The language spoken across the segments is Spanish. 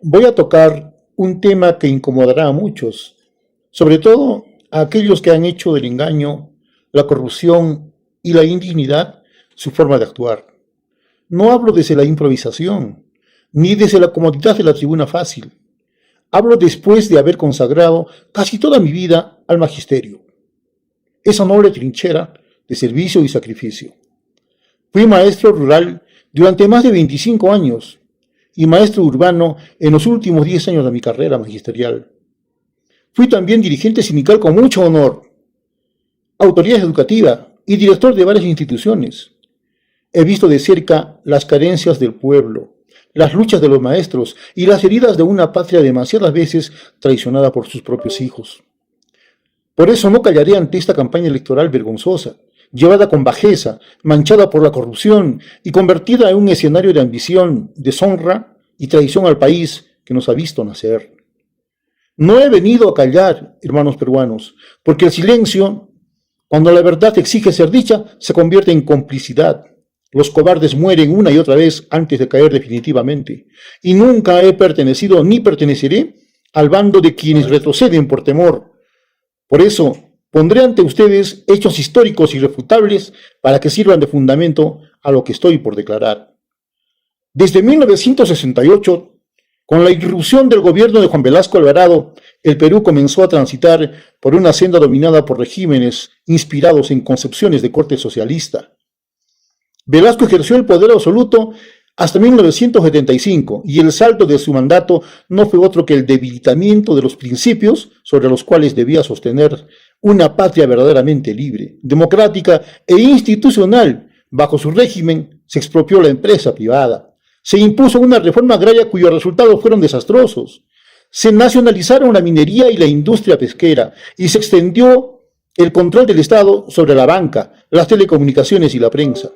Voy a tocar un tema que incomodará a muchos, sobre todo a aquellos que han hecho del engaño, la corrupción y la indignidad su forma de actuar. No hablo desde la improvisación, ni desde la comodidad de la tribuna fácil. Hablo después de haber consagrado casi toda mi vida al magisterio, esa noble trinchera de servicio y sacrificio. Fui maestro rural durante más de 25 años y maestro urbano en los últimos 10 años de mi carrera magisterial. Fui también dirigente sindical con mucho honor, autoridad educativa y director de varias instituciones. He visto de cerca las carencias del pueblo, las luchas de los maestros y las heridas de una patria demasiadas veces traicionada por sus propios hijos. Por eso no callaré ante esta campaña electoral vergonzosa, llevada con bajeza, manchada por la corrupción y convertida en un escenario de ambición, deshonra y traición al país que nos ha visto nacer. No he venido a callar, hermanos peruanos, porque el silencio, cuando la verdad exige ser dicha, se convierte en complicidad. Los cobardes mueren una y otra vez antes de caer definitivamente. Y nunca he pertenecido ni perteneceré al bando de quienes retroceden por temor. Por eso, pondré ante ustedes hechos históricos irrefutables para que sirvan de fundamento a lo que estoy por declarar. Desde 1968, con la irrupción del gobierno de Juan Velasco Alvarado, el Perú comenzó a transitar por una senda dominada por regímenes inspirados en concepciones de corte socialista. Velasco ejerció el poder absoluto hasta 1975 y el salto de su mandato no fue otro que el debilitamiento de los principios sobre los cuales debía sostener una patria verdaderamente libre, democrática e institucional. Bajo su régimen se expropió la empresa privada, se impuso una reforma agraria cuyos resultados fueron desastrosos, se nacionalizaron la minería y la industria pesquera y se extendió el control del Estado sobre la banca, las telecomunicaciones y la prensa.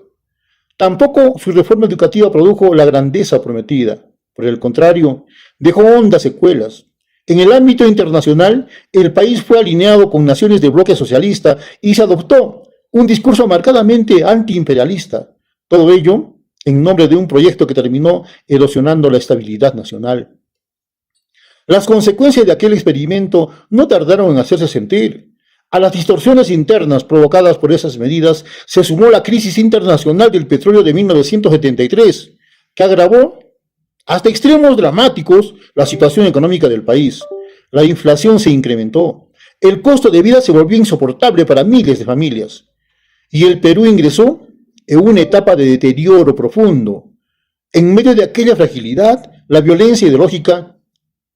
Tampoco su reforma educativa produjo la grandeza prometida. Por el contrario, dejó hondas secuelas. En el ámbito internacional, el país fue alineado con naciones de bloque socialista y se adoptó un discurso marcadamente antiimperialista. Todo ello en nombre de un proyecto que terminó erosionando la estabilidad nacional. Las consecuencias de aquel experimento no tardaron en hacerse sentir. A las distorsiones internas provocadas por esas medidas se sumó la crisis internacional del petróleo de 1973, que agravó hasta extremos dramáticos la situación económica del país. La inflación se incrementó, el costo de vida se volvió insoportable para miles de familias, y el Perú ingresó en una etapa de deterioro profundo. En medio de aquella fragilidad, la violencia ideológica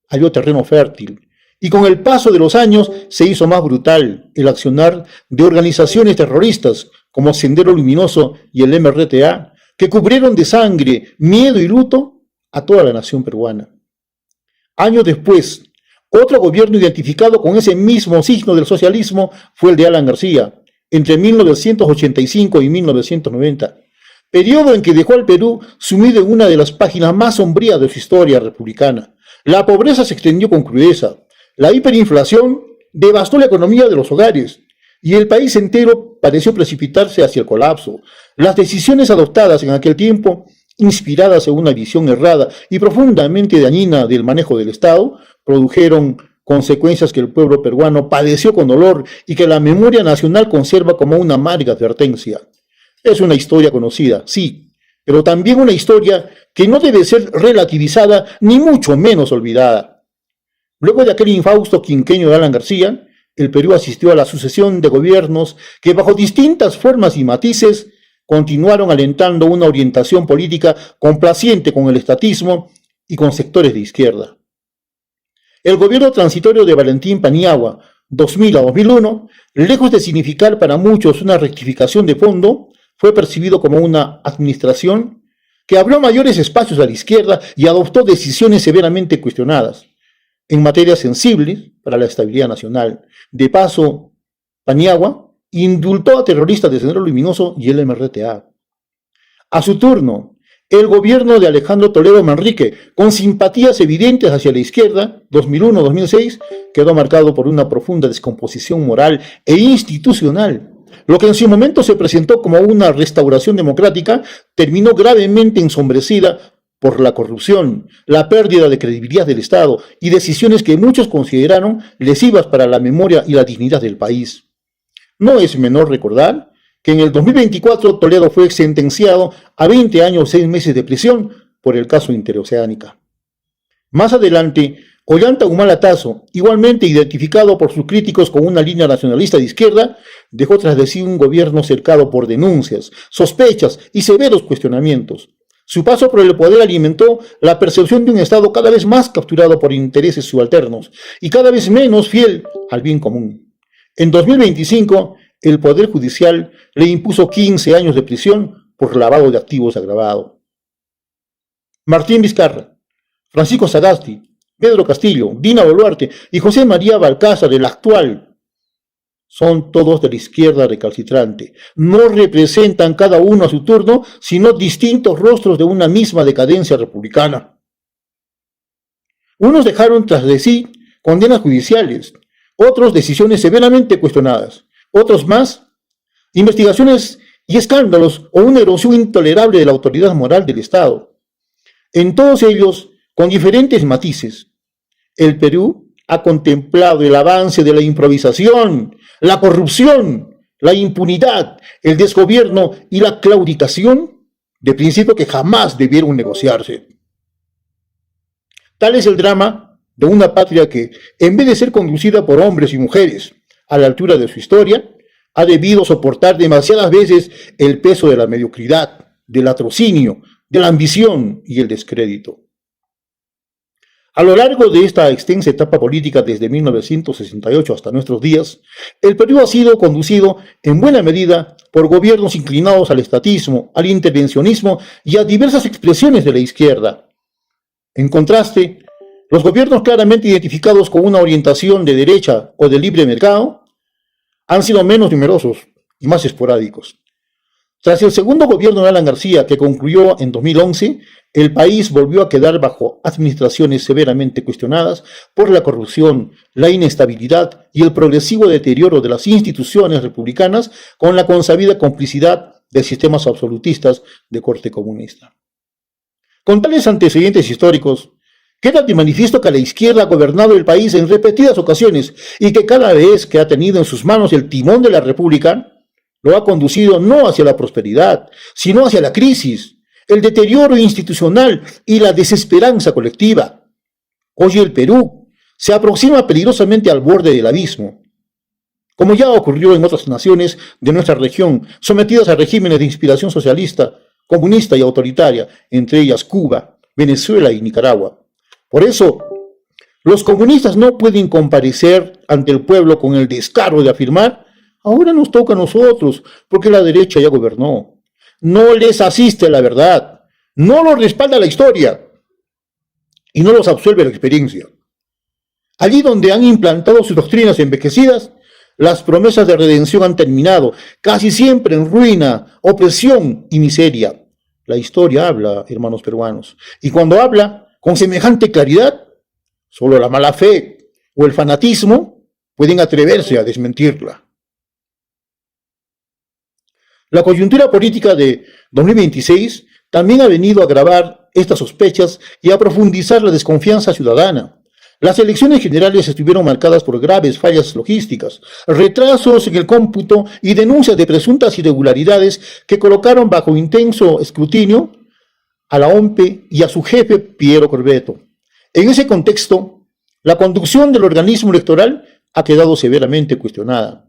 halló terreno fértil. Y con el paso de los años se hizo más brutal el accionar de organizaciones terroristas como Sendero Luminoso y el MRTA, que cubrieron de sangre, miedo y luto a toda la nación peruana. Años después, otro gobierno identificado con ese mismo signo del socialismo fue el de Alan García, entre 1985 y 1990, periodo en que dejó al Perú sumido en una de las páginas más sombrías de su historia republicana. La pobreza se extendió con crudeza. La hiperinflación devastó la economía de los hogares y el país entero pareció precipitarse hacia el colapso. Las decisiones adoptadas en aquel tiempo, inspiradas en una visión errada y profundamente dañina del manejo del Estado, produjeron consecuencias que el pueblo peruano padeció con dolor y que la memoria nacional conserva como una amarga advertencia. Es una historia conocida, sí, pero también una historia que no debe ser relativizada ni mucho menos olvidada. Luego de aquel infausto quinquenio de Alan García, el Perú asistió a la sucesión de gobiernos que bajo distintas formas y matices continuaron alentando una orientación política complaciente con el estatismo y con sectores de izquierda. El gobierno transitorio de Valentín Paniagua, 2000 a 2001, lejos de significar para muchos una rectificación de fondo, fue percibido como una administración que abrió mayores espacios a la izquierda y adoptó decisiones severamente cuestionadas en materias sensibles para la estabilidad nacional. De paso, Paniagua indultó a terroristas de Sendero Luminoso y el MRTA. A su turno, el gobierno de Alejandro Toledo Manrique, con simpatías evidentes hacia la izquierda, 2001-2006, quedó marcado por una profunda descomposición moral e institucional. Lo que en su momento se presentó como una restauración democrática terminó gravemente ensombrecida por la corrupción, la pérdida de credibilidad del Estado y decisiones que muchos consideraron lesivas para la memoria y la dignidad del país. No es menor recordar que en el 2024 Toledo fue sentenciado a 20 años 6 meses de prisión por el caso Interoceánica. Más adelante, Ollanta Humala Tazo, igualmente identificado por sus críticos con una línea nacionalista de izquierda, dejó tras de sí un gobierno cercado por denuncias, sospechas y severos cuestionamientos. Su paso por el poder alimentó la percepción de un Estado cada vez más capturado por intereses subalternos y cada vez menos fiel al bien común. En 2025, el Poder Judicial le impuso 15 años de prisión por lavado de activos agravado. Martín Vizcarra, Francisco Sagasti, Pedro Castillo, Dina Boluarte y José María Balcázar, el actual, son todos de la izquierda recalcitrante. No representan cada uno a su turno, sino distintos rostros de una misma decadencia republicana. Unos dejaron tras de sí condenas judiciales, otros decisiones severamente cuestionadas, otros más investigaciones y escándalos o una erosión intolerable de la autoridad moral del Estado. En todos ellos, con diferentes matices, el Perú ha contemplado el avance de la improvisación, la corrupción, la impunidad, el desgobierno y la claudicación de principio que jamás debieron negociarse. Tal es el drama de una patria que, en vez de ser conducida por hombres y mujeres a la altura de su historia, ha debido soportar demasiadas veces el peso de la mediocridad, del latrocinio, de la ambición y el descrédito. A lo largo de esta extensa etapa política desde 1968 hasta nuestros días, el Perú ha sido conducido en buena medida por gobiernos inclinados al estatismo, al intervencionismo y a diversas expresiones de la izquierda. En contraste, los gobiernos claramente identificados con una orientación de derecha o de libre mercado han sido menos numerosos y más esporádicos. Tras el segundo gobierno de Alan García, que concluyó en 2011, el país volvió a quedar bajo administraciones severamente cuestionadas por la corrupción, la inestabilidad y el progresivo deterioro de las instituciones republicanas con la consabida complicidad de sistemas absolutistas de corte comunista. Con tales antecedentes históricos, queda de manifiesto que la izquierda ha gobernado el país en repetidas ocasiones y que cada vez que ha tenido en sus manos el timón de la República, lo ha conducido no hacia la prosperidad, sino hacia la crisis, el deterioro institucional y la desesperanza colectiva. Hoy el Perú se aproxima peligrosamente al borde del abismo, como ya ocurrió en otras naciones de nuestra región, sometidas a regímenes de inspiración socialista, comunista y autoritaria, entre ellas Cuba, Venezuela y Nicaragua. Por eso, los comunistas no pueden comparecer ante el pueblo con el descaro de afirmar: ahora nos toca a nosotros, porque la derecha ya gobernó. No les asiste la verdad, no los respalda la historia y no los absuelve la experiencia. Allí donde han implantado sus doctrinas envejecidas, las promesas de redención han terminado, casi siempre en ruina, opresión y miseria. La historia habla, hermanos peruanos, y cuando habla con semejante claridad, solo la mala fe o el fanatismo pueden atreverse a desmentirla. La coyuntura política de 2026 también ha venido a agravar estas sospechas y a profundizar la desconfianza ciudadana. Las elecciones generales estuvieron marcadas por graves fallas logísticas, retrasos en el cómputo y denuncias de presuntas irregularidades que colocaron bajo intenso escrutinio a la OMPE y a su jefe Piero Corbeto. En ese contexto, la conducción del organismo electoral ha quedado severamente cuestionada,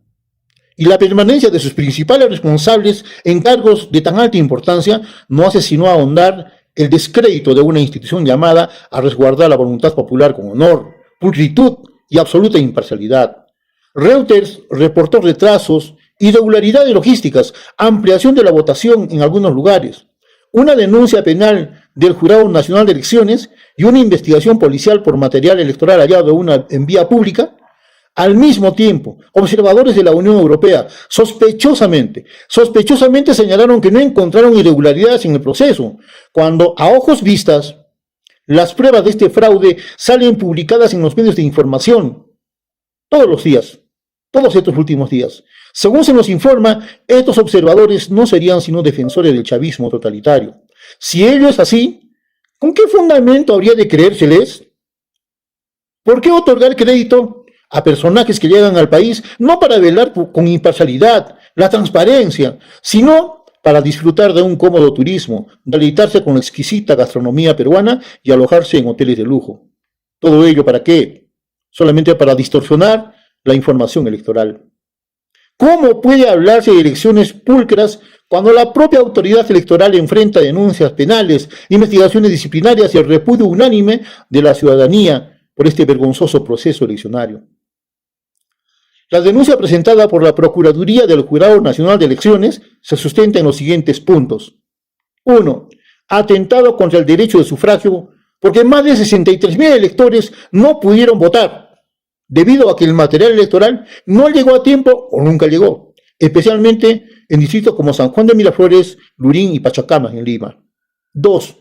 y la permanencia de sus principales responsables en cargos de tan alta importancia no hace sino ahondar el descrédito de una institución llamada a resguardar la voluntad popular con honor, pulcritud y absoluta imparcialidad. Reuters reportó retrasos, irregularidades logísticas, ampliación de la votación en algunos lugares, una denuncia penal del Jurado Nacional de Elecciones y una investigación policial por material electoral hallado en vía pública. Al mismo tiempo, observadores de la Unión Europea sospechosamente señalaron que no encontraron irregularidades en el proceso, cuando a ojos vistas las pruebas de este fraude salen publicadas en los medios de información todos los días, todos estos últimos días. Según se nos informa, estos observadores no serían sino defensores del chavismo totalitario. Si ello es así, ¿Con qué fundamento habría de creérseles? ¿Por qué otorgar crédito a personajes que llegan al país no para velar con imparcialidad, la transparencia, sino para disfrutar de un cómodo turismo, deleitarse con la exquisita gastronomía peruana y alojarse en hoteles de lujo? ¿Todo ello para qué? Solamente para distorsionar la información electoral. ¿Cómo puede hablarse de elecciones pulcras cuando la propia autoridad electoral enfrenta denuncias penales, investigaciones disciplinarias y el repudio unánime de la ciudadanía por este vergonzoso proceso eleccionario? La denuncia presentada por la Procuraduría del Jurado Nacional de Elecciones se sustenta en los siguientes puntos. 1. Atentado contra el derecho de sufragio porque más de 63.000 electores no pudieron votar, debido a que el material electoral no llegó a tiempo o nunca llegó, especialmente en distritos como San Juan de Miraflores, Lurín y Pachacama, en Lima. 2.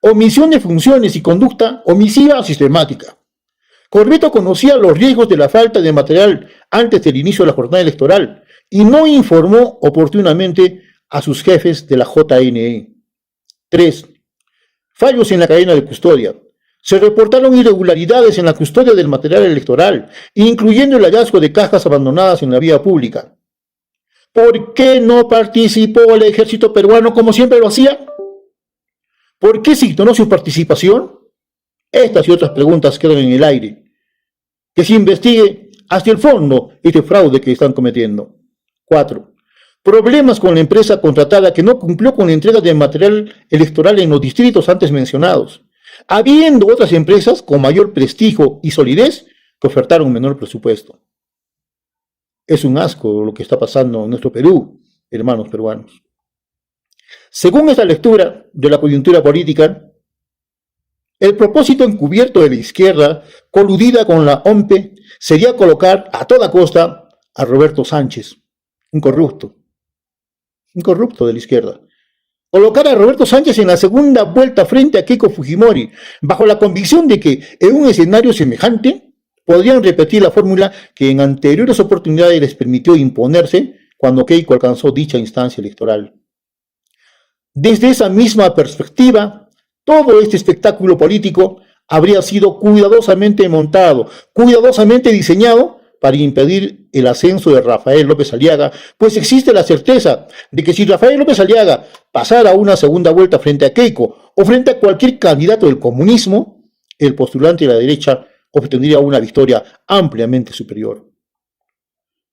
Omisión de funciones y conducta omisiva sistemática. Corbeto conocía los riesgos de la falta de material antes del inicio de la jornada electoral y no informó oportunamente a sus jefes de la JNE. 3. Fallos en la cadena de custodia. Se reportaron irregularidades en la custodia del material electoral, incluyendo el hallazgo de cajas abandonadas en la vía pública. ¿Por qué no participó el ejército peruano como siempre lo hacía? ¿Por qué se ignoró su participación? Estas y otras preguntas quedan en el aire. Que se investigue hasta el fondo este fraude que están cometiendo. 4. Problemas con la empresa contratada que no cumplió con la entrega de material electoral en los distritos antes mencionados, habiendo otras empresas con mayor prestigio y solidez que ofertaron menor presupuesto. Es un asco lo que está pasando en nuestro Perú, hermanos peruanos. Según esta lectura de la coyuntura política, el propósito encubierto de la izquierda, coludida con la OMPE, sería colocar a toda costa a Roberto Sánchez, un corrupto de la izquierda. Colocar a Roberto Sánchez en la segunda vuelta frente a Keiko Fujimori, bajo la convicción de que en un escenario semejante podrían repetir la fórmula que en anteriores oportunidades les permitió imponerse cuando Keiko alcanzó dicha instancia electoral. Desde esa misma perspectiva, todo este espectáculo político habría sido cuidadosamente montado, cuidadosamente diseñado para impedir el ascenso de Rafael López Aliaga, pues existe la certeza de que si Rafael López Aliaga pasara una segunda vuelta frente a Keiko o frente a cualquier candidato del comunismo, el postulante de la derecha obtendría una victoria ampliamente superior.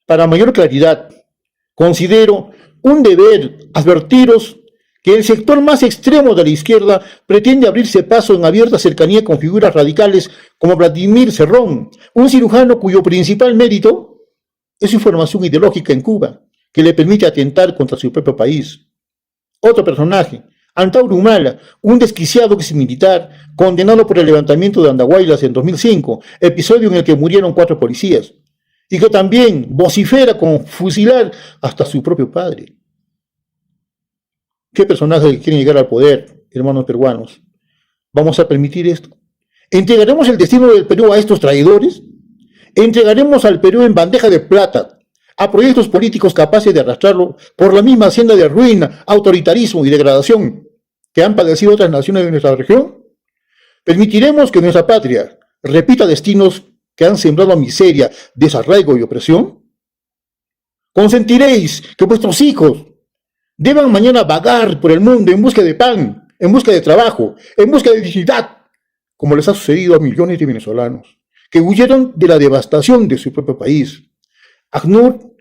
Para mayor claridad, considero un deber advertiros que el sector más extremo de la izquierda pretende abrirse paso en abierta cercanía con figuras radicales como Vladimir Cerrón, un cirujano cuyo principal mérito es su formación ideológica en Cuba, que le permite atentar contra su propio país. Otro personaje, Antauro Humala, un desquiciado exmilitar condenado por el levantamiento de Andahuaylas en 2005, episodio en el que murieron 4 policías, y que también vocifera con fusilar hasta su propio padre. ¿Qué personajes quieren llegar al poder, hermanos peruanos? ¿Vamos a permitir esto? ¿Entregaremos el destino del Perú a estos traidores? ¿Entregaremos al Perú en bandeja de plata a proyectos políticos capaces de arrastrarlo por la misma senda de ruina, autoritarismo y degradación que han padecido otras naciones de nuestra región? ¿Permitiremos que nuestra patria repita destinos que han sembrado miseria, desarraigo y opresión? ¿Consentiréis que vuestros hijos deban mañana vagar por el mundo en busca de pan, en busca de trabajo, en busca de dignidad, como les ha sucedido a millones de venezolanos que huyeron de la devastación de su propio país? ACNUR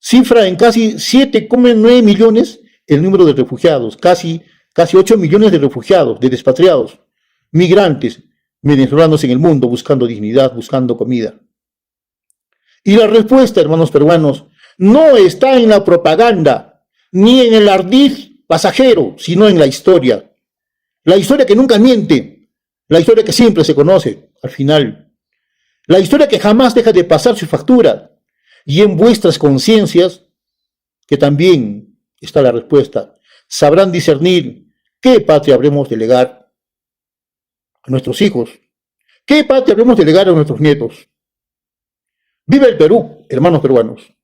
cifra en casi 7,9 millones el número de refugiados, casi 8 millones de refugiados, de despatriados, migrantes venezolanos en el mundo buscando dignidad, buscando comida. Y la respuesta, hermanos peruanos, no está en la propaganda, ni en el ardid pasajero, sino en la historia. La historia que nunca miente, la historia que siempre se conoce al final, la historia que jamás deja de pasar su factura, y en vuestras conciencias, que también está la respuesta, sabrán discernir qué patria habremos de legar a nuestros hijos, qué patria habremos de legar a nuestros nietos. ¡Viva el Perú, hermanos peruanos!